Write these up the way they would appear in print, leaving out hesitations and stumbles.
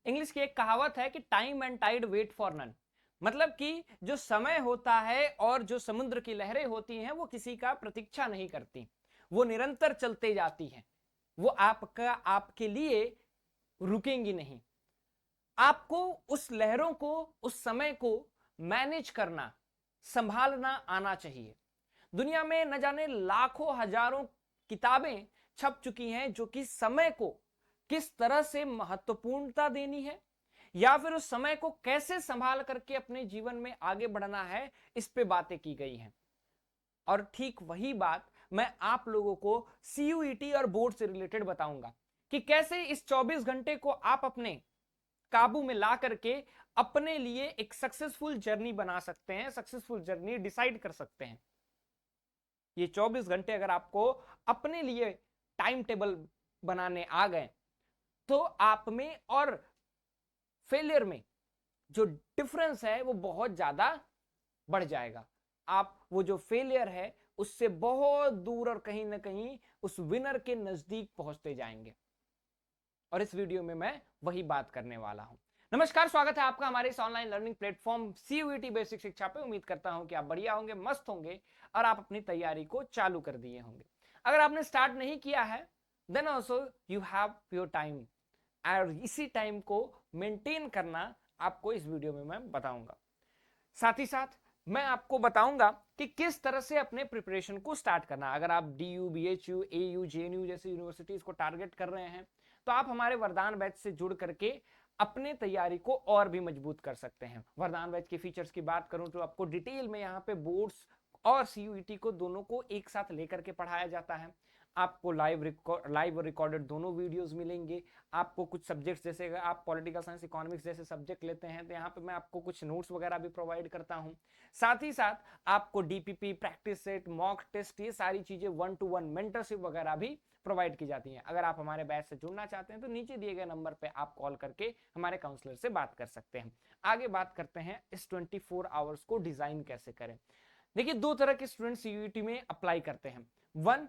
English की एक कहावत है कि time and tide wait for none. मतलब कि जो समय होता है और जो समुद्र की लहरें होती हैं वो किसी का प्रतीक्षा नहीं करती, वो निरंतर चलते जाती हैं, वो आपके लिए रुकेंगी नहीं। आपको उस लहरों को, उस समय को मैनेज करना, संभालना आना चाहिए। दुनिया में न जाने लाखों हजारों किताबें छप चुकी हैं जो कि समय को किस तरह से महत्वपूर्णता देनी है या फिर उस समय को कैसे संभाल करके अपने जीवन में आगे बढ़ना है, इस पे बातें की गई हैं। और ठीक वही बात मैं आप लोगों को सीयूईटी और बोर्ड से रिलेटेड बताऊंगा कि कैसे इस 24 घंटे को आप अपने काबू में ला करके अपने लिए एक सक्सेसफुल जर्नी बना सकते हैं, सक्सेसफुल जर्नी डिसाइड कर सकते हैं। ये 24 घंटे अगर आपको अपने लिए टाइम टेबल बनाने आ गए तो आप में और फेलियर में जो डिफरेंस है वो बहुत ज्यादा बढ़ जाएगा। आप वो जो फेलियर है उससे बहुत दूर और कहीं ना कहीं उस विनर के नजदीक पहुंचते जाएंगे। और इस वीडियो में मैं वही बात करने वाला हूं। नमस्कार, स्वागत है आपका हमारे इस online learning platform CUET basic शिक्षा पे। उम्मीद करता हूं कि आप बढ़िया होंगे, मस्त होंगे और आप अपनी तैयारी को चालू कर दिए होंगे। अगर आपने स्टार्ट नहीं किया है then also you have your time, और इसी टाइम को मेंटेन करना आपको इस वीडियो में मैं बताऊंगा। साथ ही साथ मैं आपको बताऊंगा कि किस तरह से अपने प्रिपरेशन को स्टार्ट करना। अगर आप डीयू, बीएचयू, एयू, जेएनयू जैसी यूनिवर्सिटीज को टारगेट कर रहे हैं तो आप हमारे वरदान बैच से जुड़ करके अपने तैयारी को और भी मजबूत कर सकते हैं। वरदान बैच के फीचर्स की बात करूं तो आपको डिटेल में यहाँ पे बोर्ड्स और सीयूईटी को दोनों को एक साथ लेकर के पढ़ाया जाता है। आपको लाइव रिकॉर्डेड दोनों वीडियोस मिलेंगे। आपको कुछ सब्जेक्ट्स, जैसे अगर आप पॉलिटिकल साइंस, इकोनॉमिक्स जैसे सब्जेक्ट लेते हैं तो यहाँ पे मैं आपको कुछ नोट्स वगैरह भी प्रोवाइड करता हूँ। साथ ही साथ आपको DPP, practice set, mock test, ये सारी चीजें 1-to-1 मेंटरशिप वगैरह भी प्रोवाइड की जाती हैं। अगर आप हमारे बैच से जुड़ना चाहते हैं तो नीचे दिए गए नंबर पे आप कॉल करके हमारे काउंसलर से बात कर सकते हैं। आगे बात करते हैं इस 24 आवर्स को डिजाइन कैसे करें। देखिए, दो तरह के स्टूडेंट सीयूईटी में अप्लाई करते हैं। वन,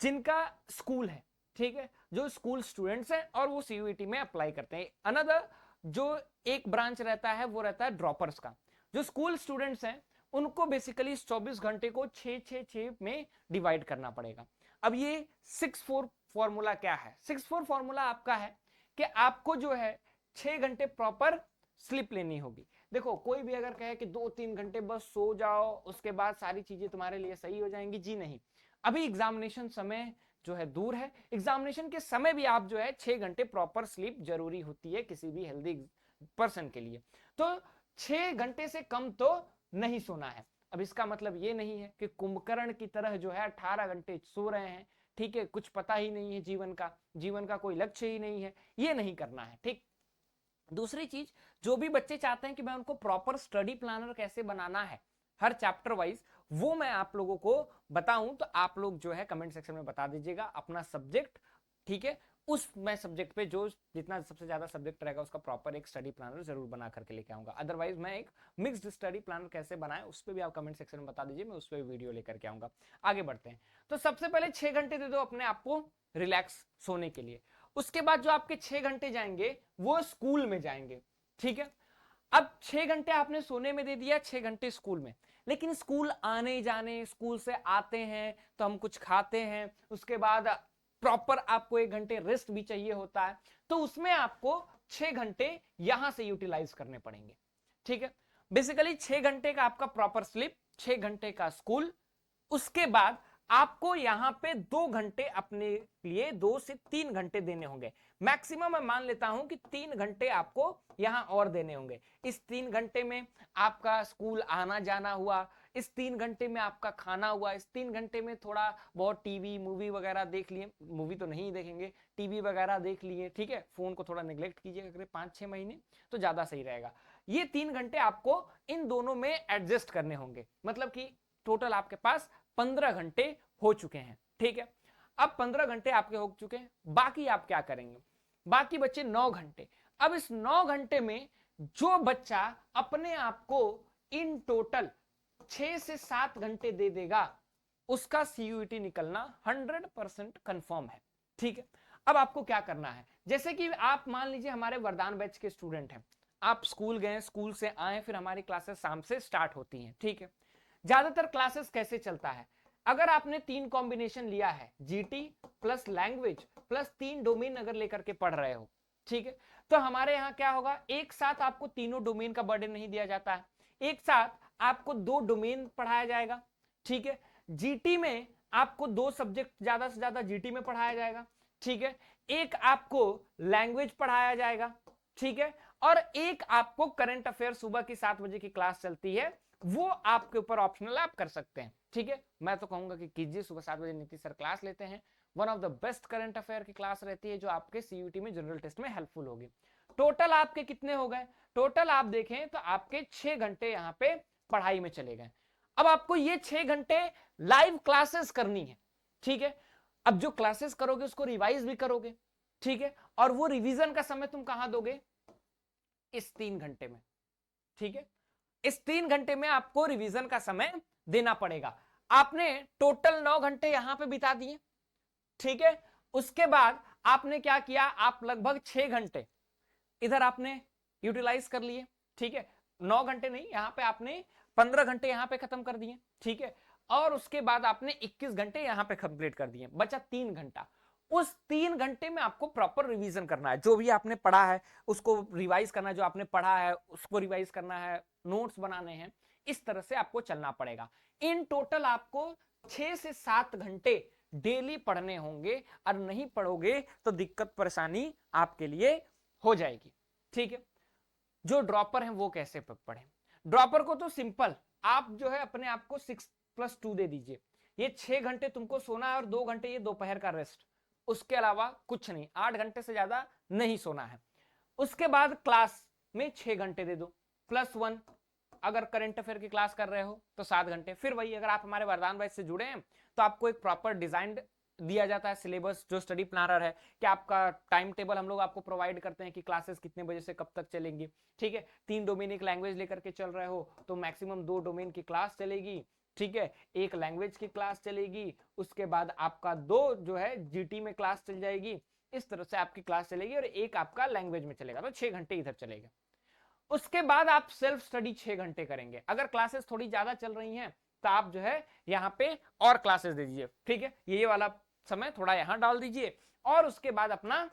जिनका स्कूल है, ठीक है, जो स्कूल स्टूडेंट्स हैं और वो सीयूईटी में अप्लाई करते हैं। अनदर जो एक ब्रांच रहता है वो रहता है ड्रॉपर्स का। जो स्कूल स्टूडेंट्स हैं उनको बेसिकली इस 24 घंटे को 6-6-6 में डिवाइड करना पड़ेगा। अब ये 6-4 फॉर्मूला क्या है? 6-4 फॉर्मूला आपका है कि आपको जो है 6 घंटे प्रॉपर स्लिप लेनी होगी। देखो, कोई भी अगर कहे कि 2-3 घंटे बस सो जाओ उसके बाद सारी चीजें तुम्हारे लिए सही हो जाएंगी, जी नहीं। अभी एग्जामिनेशन समय जो है दूर है। एग्जामिनेशन के समय भी आप जो है 6 घंटे प्रॉपर स्लीप जरूरी होती है किसी भी हेल्दी पर्सन के लिए। तो 6 घंटे से कम तो नहीं सोना है। अब इसका मतलब ये नहीं है कि कुंभकर्ण की तरह जो है 18 घंटे सो रहे हैं, ठीक है, कुछ पता ही नहीं है जीवन का कोई लक्ष्य ही नहीं है, ये नहीं करना है, ठीक। दूसरी चीज, जो भी बच्चे चाहते हैं कि मैं उनको प्रॉपर स्टडी प्लानर कैसे बनाना है हर चैप्टर वाइज, वो मैं आप लोगों को बताऊं तो आप लोग जो है कमेंट सेक्शन में बता दीजिएगा अपना सब्जेक्ट, ठीक है। उस मैं सब्जेक्ट पे जो जितना सबसे ज्यादा सब्जेक्ट रहेगा उसका प्रॉपर एक स्टडी प्लानर जरूर बना करके लेके आऊंगा। अदरवाइज मैं एक मिक्स्ड स्टडी प्लानर कैसे बनाए उस पर भी आप कमेंट सेक्शन में बता दीजिए, मैं उस पर वीडियो लेकर के आऊंगा। आगे बढ़ते हैं। तो सबसे पहले 6 घंटे दे दो अपने आप को रिलैक्स सोने के लिए। उसके बाद जो आपके 6 घंटे जाएंगे वो स्कूल में जाएंगे, ठीक है। अब 6 घंटे आपने सोने में दे दिया, 6 घंटे स्कूल में। लेकिन स्कूल आने जाने, स्कूल से आते हैं तो हम कुछ खाते हैं, उसके बाद प्रॉपर आपको 1 घंटे रेस्ट भी चाहिए होता है, तो उसमें आपको 6 घंटे यहां से यूटिलाइज करने पड़ेंगे, ठीक है। बेसिकली 6 घंटे का आपका प्रॉपर स्लीप, 6 घंटे का स्कूल, उसके बाद आपको यहां पे 2 घंटे अपने लिए, 2 से 3 घंटे देने होंगे। मैक्सिमम मैं मान लेता हूं कि 3 घंटे आपको यहां और देने होंगे। इस 3 घंटे में आपका स्कूल आना जाना हुआ, इस 3 घंटे में आपका खाना हुआ, इस 3 घंटे में थोड़ा बहुत टीवी मूवी वगैरह देख लिए, मूवी तो नहीं देखेंगे, टीवी वगैरह देख लिए, ठीक है। फोन को थोड़ा निगलेक्ट कीजिएगा अगले 5-6 महीने तो ज्यादा सही रहेगा। ये 3 घंटे आपको इन दोनों में एडजस्ट करने होंगे, मतलब कि टोटल आपके पास 15 घंटे हो चुके हैं, ठीक है। अब 15 घंटे आपके हो चुके हैं, बाकी आप क्या करेंगे? बाकी बच्चे 9 घंटे। अब इस 9 घंटे में जो बच्चा अपने आप को इन टोटल 6 से 7 घंटे दे देगा उसका सीयूईटी निकलना 100% कंफर्म है, ठीक है। अब आपको क्या करना है? जैसे कि आप मान लीजिए हमारे वरदान बैच के स्टूडेंट हैं, आप स्कूल गए, स्कूल से आए, फिर हमारी क्लासेस शाम से स्टार्ट होती हैं, ठीक है। ज्यादातर क्लासेस कैसे चलता है, अगर आपने 3 कॉम्बिनेशन लिया है, GT plus language plus 3 domain अगर लेकर के पढ़ रहे हो, ठीक है, तो हमारे यहाँ क्या होगा, एक साथ आपको तीनों डोमेन का बर्डन नहीं दिया जाता है, एक साथ आपको 2 डोमेन पढ़ाया जाएगा, ठीक है। जीटी में आपको 2 सब्जेक्ट ज्यादा से ज्यादा जीटी में पढ़ाया जाएगा, ठीक है। एक आपको लैंग्वेज पढ़ाया जाएगा, ठीक है, और एक आपको करंट अफेयर सुबह की 7 बजे की क्लास चलती है, वो आपके ऊपर ऑप्शनल आप कर सकते हैं, ठीक है। मैं तो कहूंगा कि कीजिए, सुबह 7 बजे नीतीश सर क्लास लेते हैं, one of the best current affair की क्लास रहती है जो आपके सीयूटी में जनरल टेस्ट में हेल्पफुल होगी। टोटल आपके कितने हो गए, टोटल आप देखें तो आपके 6 घंटे यहाँ पे पढ़ाई में चले गए। अब आपको ये 6 घंटे लाइव क्लासेस करनी है, ठीक है। अब जो क्लासेस करोगे उसको रिवाइज भी करोगे, ठीक है, और वो रिवीजन का समय तुम कहां दोगे, इस 3 घंटे में, ठीक है। इस 3 घंटे में आपको रिवीजन का समय देना पड़ेगा। आपने टोटल 9 घंटे यहां पे बिता दिए, ठीक है। उसके बाद आपने क्या किया, आप लगभग 6 घंटे इधर आपने यूटिलाइज कर लिए, ठीक है। 9 घंटे नहीं, यहां पे आपने 15 घंटे यहां पे खत्म कर दिए, ठीक है। और उसके बाद आपने 21 घंटे यहां पे कंप्लीट कर दिए, बचा 3 घंटा। उस 3 घंटे में आपको प्रॉपर रिवीजन करना है, जो भी आपने पढ़ा है उसको रिवाइज करना है, जो आपने पढ़ा है उसको रिवाइज करना है, नोट्स बनाने हैं, इस तरह से आपको चलना पड़ेगा। इन टोटल आपको 6 से 7 घंटे डेली पढ़ने होंगे, और नहीं पढ़ोगे तो दिक्कत परेशानी आपके लिए हो जाएगी, ठीक है। जो ड्रॉपर हैं वो कैसे पढ़े, ड्रॉपर को तो सिंपल, आप जो है अपने आप को 6+2 दे दीजिए, ये 6 घंटे तुमको सोना है और 2 घंटे ये दोपहर का रेस्ट, उसके अलावा कुछ नहीं, 8 घंटे से ज्यादा नहीं सोना है। उसके बाद क्लास में 6 घंटे दे दो, +1 अगर करंट अफेयर की क्लास कर रहे हो तो 7 घंटे। फिर वही, अगर आप हमारे वरदान बैच से जुड़े हैं तो आपको एक प्रॉपर डिजाइन दिया जाता है सिलेबस, जो स्टडी प्लानर है, कि आपका टाइम टेबल हम लोग आपको प्रोवाइड करते हैं कि क्लासेस कितने बजे से कब तक चलेंगी, ठीक है। 3 डोमेन एक लैंग्वेज लेकर के चल रहे हो तो मैक्सिमम 2 डोमेन की क्लास चलेगी, ठीक है, एक लैंग्वेज की क्लास चलेगी, उसके बाद आपका 2 जो है जीटी में क्लास चल जाएगी, इस तरह से आपकी क्लास चलेगी, और एक आपका लैंग्वेज में चलेगा, तो 6 घंटे इधर चलेगा। उसके बाद आप सेल्फ स्टडी 6 घंटे करेंगे। अगर क्लासेस थोड़ी ज्यादा चल रही हैं तो आप जो है यहाँ पे और क्लासेस दे दीजिए, ठीक है, ये वाला समय थोड़ा यहां डाल दीजिए, और उसके बाद अपना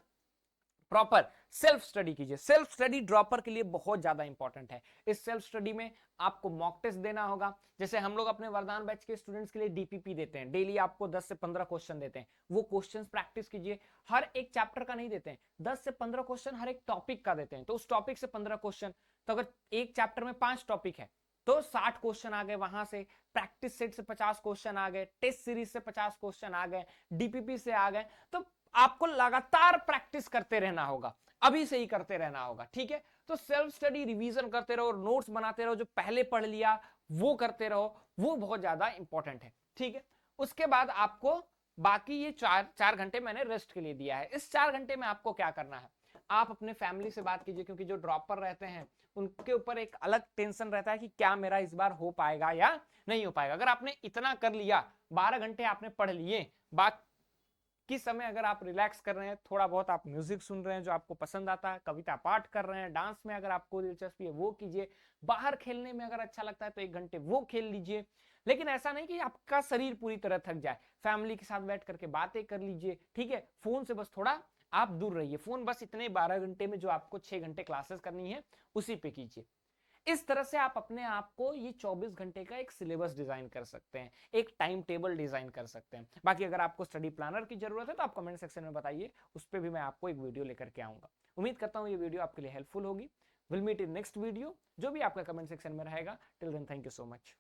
प्रॉपर सेल्फ स्टडी कीजिए। सेल्फ स्टडी ड्रॉपर के लिए बहुत ज्यादा इंपॉर्टेंट है। इस सेल्फ स्टडी में आपको मॉक टेस्ट देना होगा, जैसे हम लोग अपने वरदान बैच के स्टूडेंट्स के लिए डीपीपी देते हैं, डेली आपको 10 से 15 क्वेश्चन देते हैं, वो क्वेश्चंस प्रैक्टिस कीजिए। हर एक चैप्टर का नहीं देते हैं, 10 से 15 क्वेश्चन हर एक टॉपिक का देते हैं, तो उस टॉपिक से 15 क्वेश्चन, तो अगर एक चैप्टर में 5 टॉपिक है तो 60 क्वेश्चन आ गए, वहां से प्रैक्टिस सेट से 50 क्वेश्चन आ गए, टेस्ट सीरीज से 50 क्वेश्चन आ गए, डीपीपी से आ गए, तो आपको लगातार प्रैक्टिस करते रहना होगा, अभी से ही करते रहना होगा, ठीक है। तो सेल्फ स्टडी रिवीजन करते रहो, नोट्स बनाते रहो, जो पहले पढ़ लिया वो करते रहो, वो बहुत ज्यादा इंपॉर्टेंट है, ठीक है। उसके बाद आपको बाकी ये 4 घंटे मैंने रेस्ट के लिए दिया है। इस 4 घंटे में आपको क्या करना है, आप अपने फैमिली से बात कीजिए, क्योंकि जो ड्रॉपर रहते हैं उनके ऊपर एक अलग टेंशन रहता है कि क्या मेरा इस बार हो पाएगा या नहीं हो पाएगा। अगर आपने इतना कर लिया, 12 घंटे आपने पढ़ लिए, बाकी समय अगर आप रिलैक्स कर रहे हैं, थोड़ा बहुत आप म्यूजिक सुन रहे हैं जो आपको पसंद आता है, कविता पाठ कर रहे हैं, डांस में अगर आपको दिलचस्पी है वो कीजिए, बाहर खेलने में अगर अच्छा लगता है तो 1 घंटे वो खेल लीजिए। लेकिन ऐसा नहीं कि आपका शरीर पूरी तरह थक जाए, फैमिली के साथ बैठ करके बातें कर लीजिए, ठीक है। फोन से बस थोड़ा आप दूर रहिए, फोन बस इतने 12 घंटे में जो आपको 6 घंटे क्लासेस करनी है उसी पे कीजिए। इस तरह से आप अपने आप को ये 24 घंटे का एक सिलेबस डिजाइन कर सकते हैं, एक टाइम टेबल डिजाइन कर सकते हैं। बाकी अगर आपको स्टडी प्लानर की जरूरत है तो आप कमेंट सेक्शन में बताइए, उस पर भी मैं आपको एक वीडियो लेकर के आऊंगा। उम्मीद करता हूं ये वीडियो आपके लिए हेल्पफुल होगी। Will meet in next video, जो भी आपका कमेंट सेक्शन में रहेगा। Till then, thank you so much.